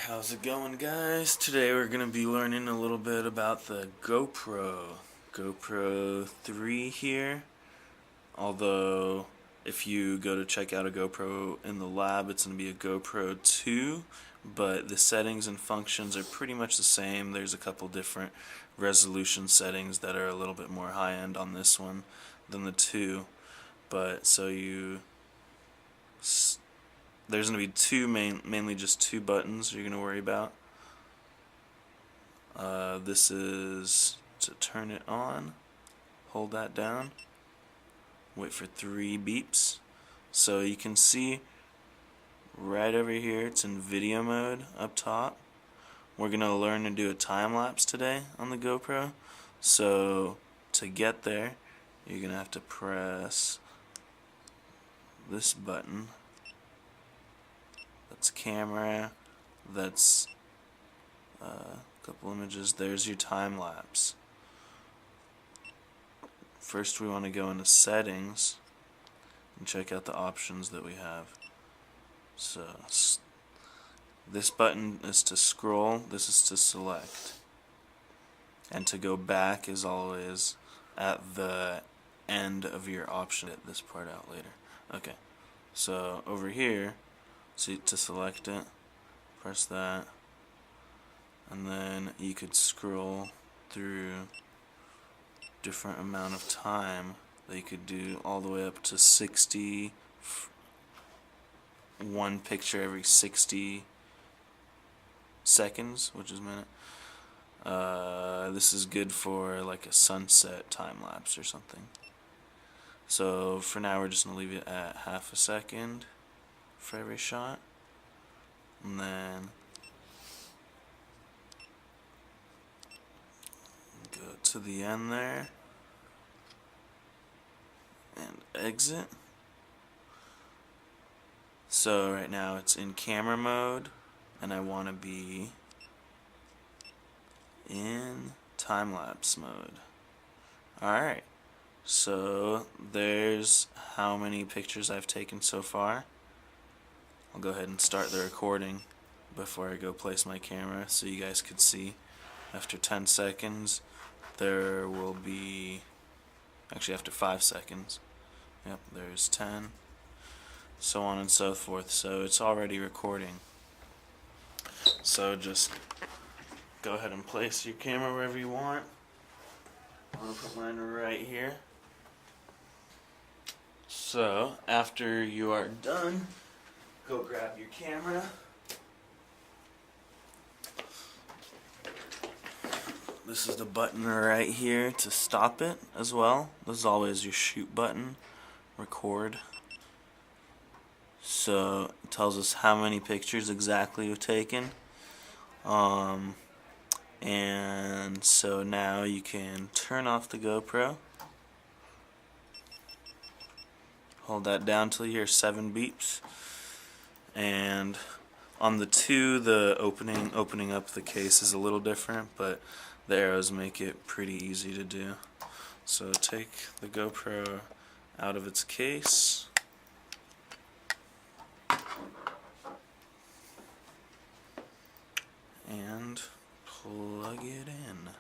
How's it going, guys? Today we're going to be learning a little bit about the GoPro 3 here. Although if you go to check out a GoPro in the lab, it's going to be a GoPro 2, but the settings and functions are pretty much the same. There's a couple different resolution settings that are a little bit more high-end on this one than the 2, but there's going to be mainly just two buttons you're going to worry about. This is to turn it on. Hold that down. Wait for 3 beeps. So you can see right over here it's in video mode up top. We're going to learn to do a time lapse today on the GoPro. So to get there, you're going to have to press this button. That's camera, that's a couple images. There's your time lapse. First we want to go into settings and check out the options that we have. So this button is to scroll, this is to select, and to go back is always at the end of your option. Get this part out later. Okay, so over here, to select it, press that, and then you could scroll through different amount of time that you could do, all the way up to 60, one picture every 60 seconds, which is a minute. This is good for like a sunset time lapse or something. So for now we're just going to leave it at half a second for every shot, and then go to the end there and exit. So right now it's in camera mode and I want to be in time-lapse mode. Alright, so there's how many pictures I've taken so far. I'll go ahead and start the recording before I go place my camera so you guys could see. After 10 seconds there will be, actually after 5 seconds, yep, there's 10, so on and so forth. So it's already recording. So just go ahead and place your camera wherever you want. I'm going to put mine right here. So after you are done, go grab your camera. This is the button right here to stop it as well. This is always your shoot button, record. So it tells us how many pictures exactly we've taken. And so now you can turn off the GoPro. Hold that down till you hear 7 beeps. And on the 2, the opening up the case is a little different, but the arrows make it pretty easy to do. So take the GoPro out of its case. And plug it in.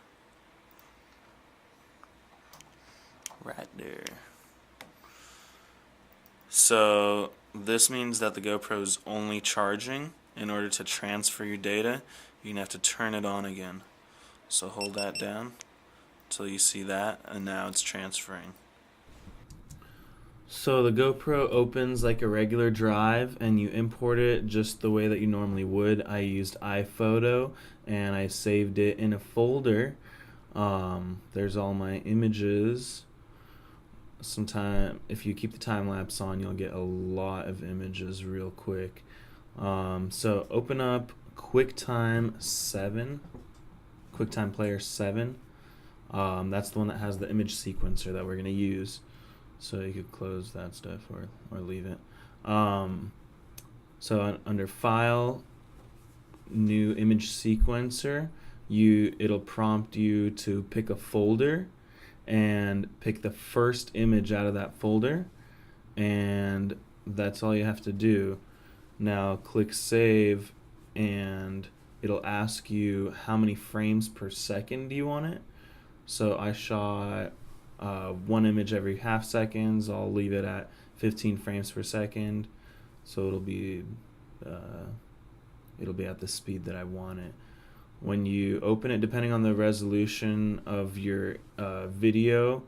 Right there. So this means that the GoPro is only charging. In order to transfer your data, you're going to have to turn it on again. So hold that down until you see that, and now it's transferring. So the GoPro opens like a regular drive and you import it just the way that you normally would. I used iPhoto and I saved it in a folder. There's all my images. Sometime if you keep the time lapse on, you'll get a lot of images real quick. So open up QuickTime Player 7. That's the one that has the image sequencer that we're going to use. So you could close that stuff or leave it. So under File, New Image Sequencer, it'll prompt you to pick a folder and pick the first image out of that folder, and that's all you have to do. Now click Save and it'll ask you how many frames per second do you want it. So I shot one image every half seconds. I'll leave it at 15 frames per second, so it'll be at the speed that I want it. When you open it, depending on the resolution of your video,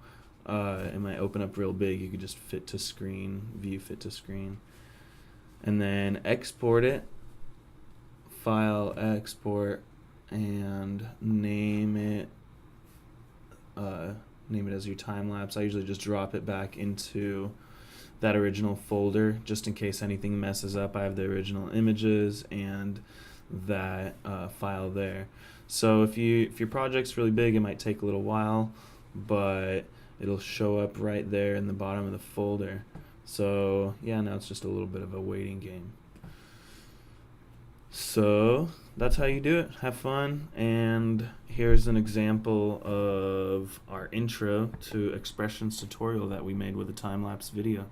it might open up real big. You could just fit to screen, view fit to screen, and then export it. File, export, and name it. Name it as your time lapse. I usually just drop it back into that original folder just in case anything messes up. I have the original images and that file there. So if your project's really big, it might take a little while, but it'll show up right there in the bottom of the folder. So yeah, now it's just a little bit of a waiting game. So that's how you do it. Have fun. And here's an example of our intro to expressions tutorial that we made with a time-lapse video.